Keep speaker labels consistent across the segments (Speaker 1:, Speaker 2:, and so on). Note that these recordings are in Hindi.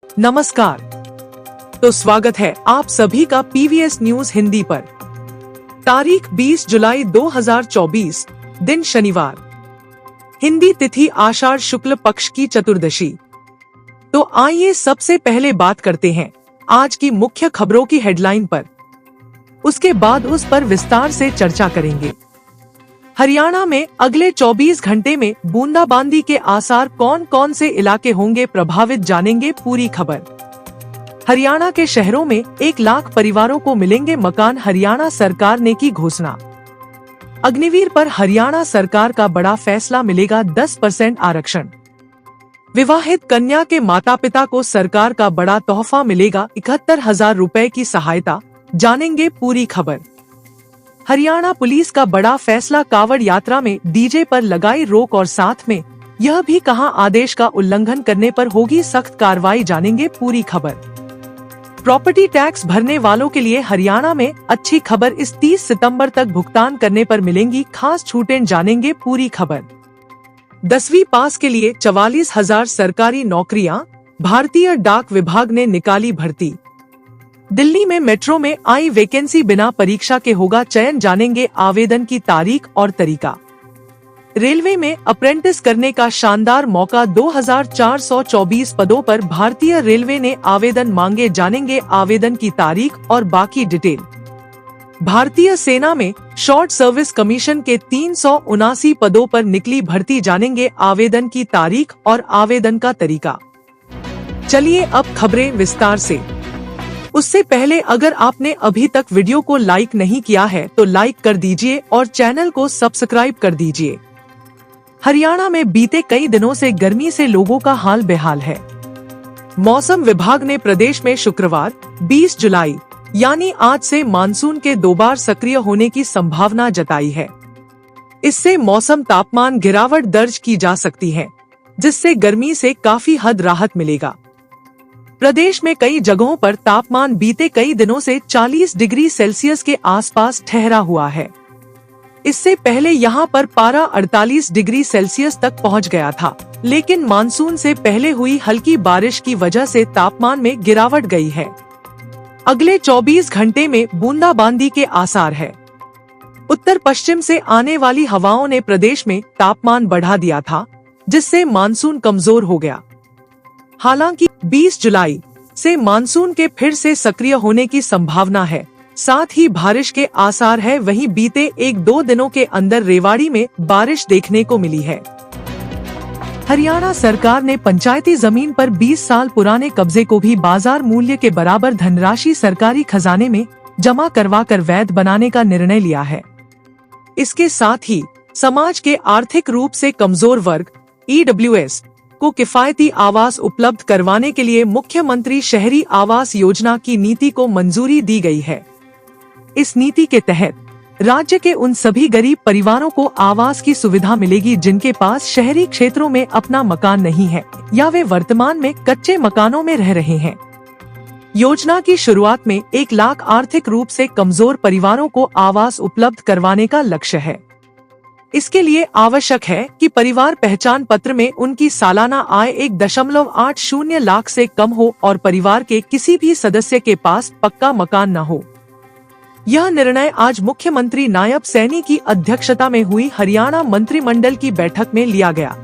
Speaker 1: नमस्कार। तो स्वागत है आप सभी का पीवीएस न्यूज हिंदी पर। तारीख 20 जुलाई 2024, दिन शनिवार, हिंदी तिथि आषाढ़ शुक्ल पक्ष की चतुर्दशी। तो आइए सबसे पहले बात करते हैं आज की मुख्य खबरों की हेडलाइन पर। उसके बाद उस पर विस्तार से चर्चा करेंगे। हरियाणा में अगले 24 घंटे में बूंदाबांदी के आसार, कौन कौन से इलाके होंगे प्रभावित, जानेंगे पूरी खबर। हरियाणा के शहरों में 1 लाख परिवारों को मिलेंगे मकान, हरियाणा सरकार ने की घोषणा। अग्निवीर पर हरियाणा सरकार का बड़ा फैसला, मिलेगा 10% आरक्षण। विवाहित कन्या के माता पिता को सरकार का बड़ा तोहफा, मिलेगा 71,000 रुपए की सहायता, जानेंगे पूरी खबर। हरियाणा पुलिस का बड़ा फैसला, कावड़ यात्रा में डीजे पर लगाई रोक और साथ में यह भी कहा आदेश का उल्लंघन करने पर होगी सख्त कार्रवाई, जानेंगे पूरी खबर। प्रॉपर्टी टैक्स भरने वालों के लिए हरियाणा में अच्छी खबर, इस 30 सितंबर तक भुगतान करने पर मिलेंगी खास छूटें, जानेंगे पूरी खबर। 10वीं पास के लिए 44,000 सरकारी नौकरियां, भारतीय डाक विभाग ने निकाली भर्ती। दिल्ली में मेट्रो में आई वैकेंसी, बिना परीक्षा के होगा चयन, जानेंगे आवेदन की तारीख और तरीका। रेलवे में अप्रेंटिस करने का शानदार मौका, 2424 पदों पर भारतीय रेलवे ने आवेदन मांगे, जानेंगे आवेदन की तारीख और बाकी डिटेल। भारतीय सेना में शॉर्ट सर्विस कमीशन के 379 पदों पर निकली भर्ती, जानेंगे आवेदन की तारीख और आवेदन का तरीका। चलिए अब खबरें विस्तार से। उससे पहले अगर आपने अभी तक वीडियो को लाइक नहीं किया है तो लाइक कर दीजिए और चैनल को सब्सक्राइब कर दीजिए। हरियाणा में बीते कई दिनों से गर्मी से लोगों का हाल बेहाल है। मौसम विभाग ने प्रदेश में शुक्रवार 20 जुलाई यानी आज से मानसून के 2 बार सक्रिय होने की संभावना जताई है। इससे मौसम तापमान गिरावट दर्ज की जा सकती है, जिससे गर्मी से काफी हद राहत मिलेगा। प्रदेश में कई जगहों पर तापमान बीते कई दिनों से 40 डिग्री सेल्सियस के आसपास ठहरा हुआ है। इससे पहले यहां पर पारा 48 डिग्री सेल्सियस तक पहुंच गया था, लेकिन मानसून से पहले हुई हल्की बारिश की वजह से तापमान में गिरावट गई है। अगले 24 घंटे में बूंदाबांदी के आसार है। उत्तर पश्चिम से आने वाली हवाओं ने प्रदेश में तापमान बढ़ा दिया था, जिससे मानसून कमजोर हो गया। हालांकि 20 जुलाई से मानसून के फिर से सक्रिय होने की संभावना है, साथ ही बारिश के आसार है। वहीं बीते 1-2 दिनों के अंदर रेवाड़ी में बारिश देखने को मिली है। हरियाणा सरकार ने पंचायती जमीन पर 20 साल पुराने कब्जे को भी बाजार मूल्य के बराबर धनराशि सरकारी खजाने में जमा करवाकर वैध बनाने का निर्णय लिया है। इसके साथ ही समाज के आर्थिक रूप से कमजोर वर्ग EWS को किफायती आवास उपलब्ध करवाने के लिए मुख्यमंत्री शहरी आवास योजना की नीति को मंजूरी दी गई है। इस नीति के तहत राज्य के उन सभी गरीब परिवारों को आवास की सुविधा मिलेगी जिनके पास शहरी क्षेत्रों में अपना मकान नहीं है या वे वर्तमान में कच्चे मकानों में रह रहे हैं। योजना की शुरुआत में 1 लाख आर्थिक रूप से कमजोर परिवारों को आवास उपलब्ध करवाने का लक्ष्य है। इसके लिए आवश्यक है कि परिवार पहचान पत्र में उनकी सालाना आय 1.80 लाख से कम हो और परिवार के किसी भी सदस्य के पास पक्का मकान न हो। यह निर्णय आज मुख्यमंत्री नायब सैनी की अध्यक्षता में हुई हरियाणा मंत्रिमंडल की बैठक में लिया गया।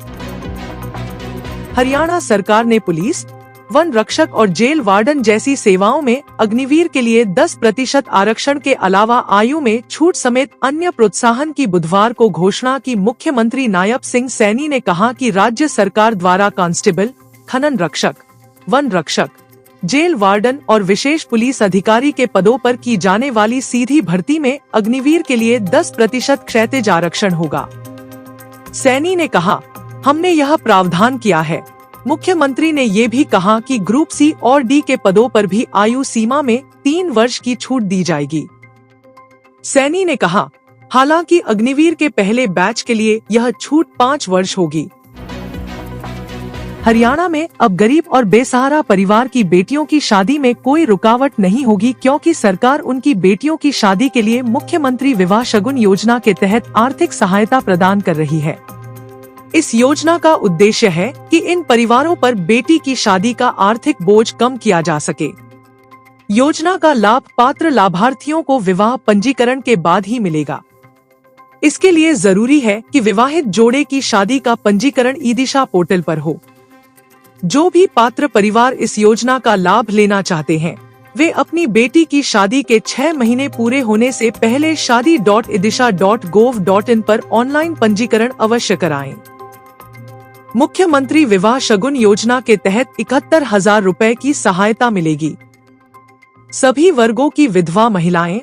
Speaker 1: हरियाणा सरकार ने पुलिस, वन रक्षक और जेल वार्डन जैसी सेवाओं में अग्निवीर के लिए 10% आरक्षण के अलावा आयु में छूट समेत अन्य प्रोत्साहन की बुधवार को घोषणा की। मुख्यमंत्री नायब सिंह सैनी ने कहा कि राज्य सरकार द्वारा कांस्टेबल, खनन रक्षक, वन रक्षक, जेल वार्डन और विशेष पुलिस अधिकारी के पदों पर की जाने वाली सीधी भर्ती में अग्निवीर के लिए 10% क्षैतिज आरक्षण होगा। सैनी ने कहा, हमने यह प्रावधान किया है। मुख्यमंत्री ने ये भी कहा कि ग्रुप C और D के पदों पर भी आयु सीमा में 3 वर्ष की छूट दी जाएगी। सैनी ने कहा, हालांकि अग्निवीर के पहले बैच के लिए यह छूट 5 वर्ष होगी। हरियाणा में अब गरीब और बेसहारा परिवार की बेटियों की शादी में कोई रुकावट नहीं होगी, क्योंकि सरकार उनकी बेटियों की शादी के लिए मुख्यमंत्री विवाह शगुन योजना के तहत आर्थिक सहायता प्रदान कर रही है। इस योजना का उद्देश्य है कि इन परिवारों पर बेटी की शादी का आर्थिक बोझ कम किया जा सके। योजना का लाभ पात्र लाभार्थियों को विवाह पंजीकरण के बाद ही मिलेगा। इसके लिए जरूरी है कि विवाहित जोड़े की शादी का पंजीकरण ई-दिशा पोर्टल पर हो। जो भी पात्र परिवार इस योजना का लाभ लेना चाहते हैं, वे अपनी बेटी की शादी के 6 महीने पूरे होने से पहले shadi.idisha.gov.in पर ऑनलाइन पंजीकरण अवश्य कराएं। मुख्यमंत्री विवाह शगुन योजना के तहत 71,000 रुपए की सहायता मिलेगी। सभी वर्गों की विधवा महिलाएं,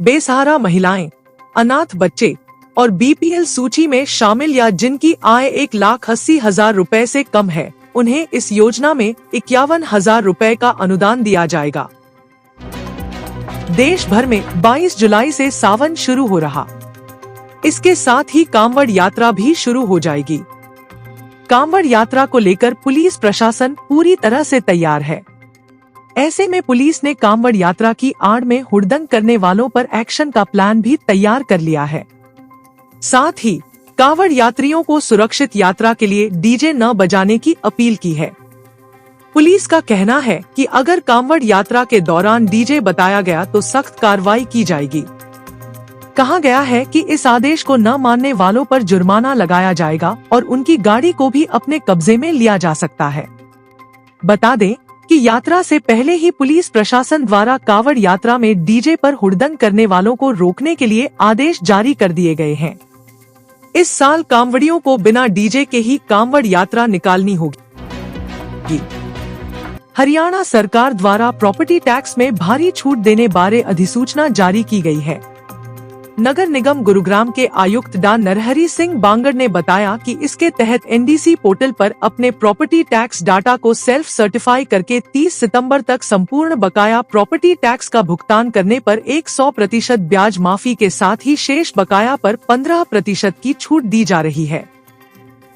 Speaker 1: बेसहारा महिलाएं, अनाथ बच्चे और बीपीएल सूची में शामिल या जिनकी आय 1,80,000 रुपए से कम है, उन्हें इस योजना में 51,000 रुपए का अनुदान दिया जाएगा। देश भर में 22 जुलाई से सावन शुरू हो रहा। इसके साथ ही कांवड़ यात्रा भी शुरू हो जाएगी। कांवड़ यात्रा को लेकर पुलिस प्रशासन पूरी तरह से तैयार है। ऐसे में पुलिस ने कांवड़ यात्रा की आड़ में हुड़दंग करने वालों पर एक्शन का प्लान भी तैयार कर लिया है। साथ ही कांवड़ यात्रियों को सुरक्षित यात्रा के लिए डीजे न बजाने की अपील की है। पुलिस का कहना है कि अगर कांवड़ यात्रा के दौरान डीजे बताया गया तो सख्त कार्रवाई की जाएगी। कहा गया है कि इस आदेश को न मानने वालों पर जुर्माना लगाया जाएगा और उनकी गाड़ी को भी अपने कब्जे में लिया जा सकता है। बता दें कि यात्रा से पहले ही पुलिस प्रशासन द्वारा कांवड़ यात्रा में डीजे पर हुड़दंग करने वालों को रोकने के लिए आदेश जारी कर दिए गए हैं। इस साल कांवड़ियों को बिना डीजे के ही कांवड़ यात्रा निकालनी होगी। हरियाणा सरकार द्वारा प्रॉपर्टी टैक्स में भारी छूट देने बारे अधिसूचना जारी की गई है। नगर निगम गुरुग्राम के आयुक्त डा नरहरि सिंह बांगड़ ने बताया कि इसके तहत एनडीसी पोर्टल पर अपने प्रॉपर्टी टैक्स डाटा को सेल्फ सर्टिफाई करके 30 सितंबर तक संपूर्ण बकाया प्रॉपर्टी टैक्स का भुगतान करने पर 100% ब्याज माफी के साथ ही शेष बकाया पर 15% की छूट दी जा रही है।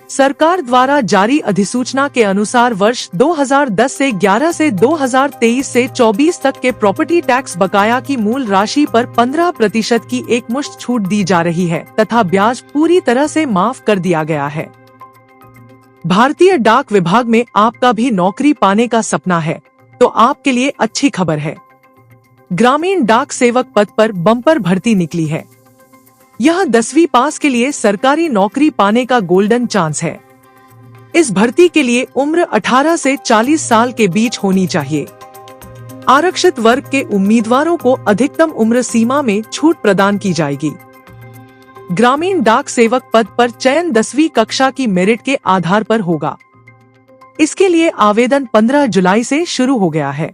Speaker 1: सरकार द्वारा जारी अधिसूचना के अनुसार वर्ष 2010 से 11 से 2023 से 24 तक के प्रॉपर्टी टैक्स बकाया की मूल राशि पर 15% की एकमुश्त छूट दी जा रही है तथा ब्याज पूरी तरह से माफ कर दिया गया है। भारतीय डाक विभाग में आपका भी नौकरी पाने का सपना है तो आपके लिए अच्छी खबर है। ग्रामीण डाक सेवक पद पर बम्पर भर्ती निकली है। यह 10वीं पास के लिए सरकारी नौकरी पाने का गोल्डन चांस है। इस भर्ती के लिए उम्र 18 से 40 साल के बीच होनी चाहिए। आरक्षित वर्ग के उम्मीदवारों को अधिकतम उम्र सीमा में छूट प्रदान की जाएगी। ग्रामीण डाक सेवक पद पर चयन 10वीं कक्षा की मेरिट के आधार पर होगा। इसके लिए आवेदन 15 जुलाई से शुरू हो गया है।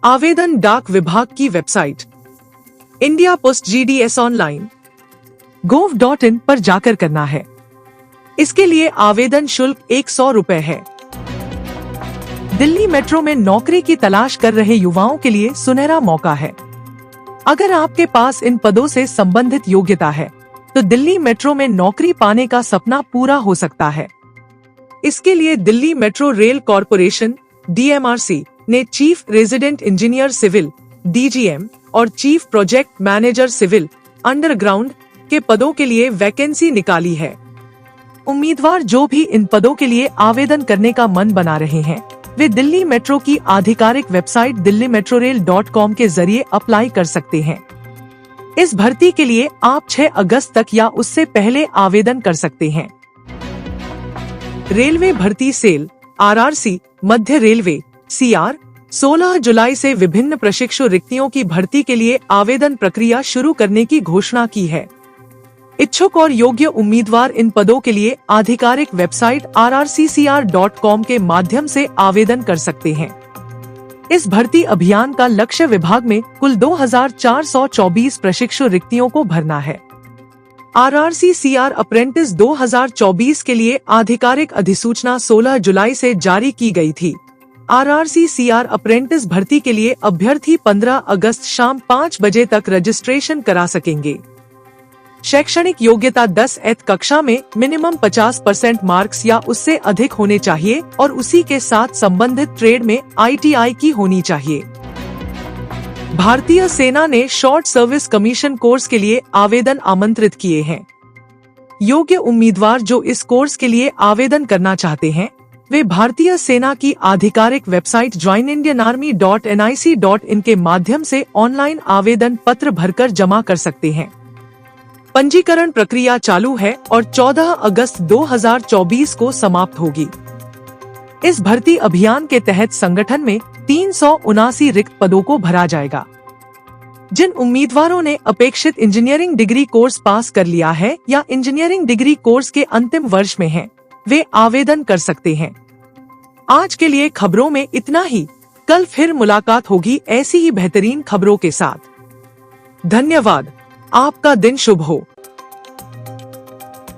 Speaker 1: आवेदन डाक विभाग की website India post GDS online gov.in पर जाकर करना है। इसके लिए आवेदन शुल्क 100 रुपए है। दिल्ली मेट्रो में नौकरी की तलाश कर रहे युवाओं के लिए सुनहरा मौका है। अगर आपके पास इन पदों से संबंधित योग्यता है तो दिल्ली मेट्रो में नौकरी पाने का सपना पूरा हो सकता है। इसके लिए Delhi Metro Rail Corporation DMRC ने chief resident engineer civil DGM और chief project manager civil underground के पदों के लिए वैकेंसी निकाली है। उम्मीदवार जो भी इन पदों के लिए आवेदन करने का मन बना रहे हैं, वे दिल्ली मेट्रो की आधिकारिक वेबसाइट delhimetrorail.com के जरिए अप्लाई कर सकते हैं। इस भर्ती के लिए आप 6 अगस्त तक या उससे पहले आवेदन कर सकते हैं। रेलवे भर्ती सेल RRC मध्य रेलवे CR 16 जुलाई से विभिन्न प्रशिक्षु रिक्तियों की भर्ती के लिए आवेदन प्रक्रिया शुरू करने की घोषणा की है। इच्छुक और योग्य उम्मीदवार इन पदों के लिए आधिकारिक वेबसाइट rrccr.com के माध्यम से आवेदन कर सकते हैं। इस भर्ती अभियान का लक्ष्य विभाग में कुल 2424 प्रशिक्षु रिक्तियों को भरना है। RRCCR अप्रेंटिस 2024 के लिए आधिकारिक अधिसूचना 16 जुलाई से जारी की गई थी। RRCCR अप्रेंटिस भर्ती के लिए अभ्यर्थी 15 अगस्त शाम 5 बजे तक रजिस्ट्रेशन करा सकेंगे। शैक्षणिक योग्यता 10th कक्षा में मिनिमम 50% मार्क्स या उससे अधिक होने चाहिए और उसी के साथ संबंधित ट्रेड में ITI की होनी चाहिए। भारतीय सेना ने शॉर्ट सर्विस कमीशन कोर्स के लिए आवेदन आमंत्रित किए हैं। योग्य उम्मीदवार जो इस कोर्स के लिए आवेदन करना चाहते हैं वे भारतीय सेना की आधिकारिक वेबसाइट joinindianarmy.nic.in के माध्यम से ऑनलाइन आवेदन पत्र भरकर जमा कर सकते हैं। पंजीकरण प्रक्रिया चालू है और 14 अगस्त 2024 को समाप्त होगी। इस भर्ती अभियान के तहत संगठन में 379 रिक्त पदों को भरा जाएगा। जिन उम्मीदवारों ने अपेक्षित इंजीनियरिंग डिग्री कोर्स पास कर लिया है या इंजीनियरिंग डिग्री कोर्स के अंतिम वर्ष में हैं, वे आवेदन कर सकते हैं। आज के लिए खबरों में इतना ही। कल फिर मुलाकात होगी ऐसी ही बेहतरीन खबरों के साथ। धन्यवाद। आपका दिन शुभ हो।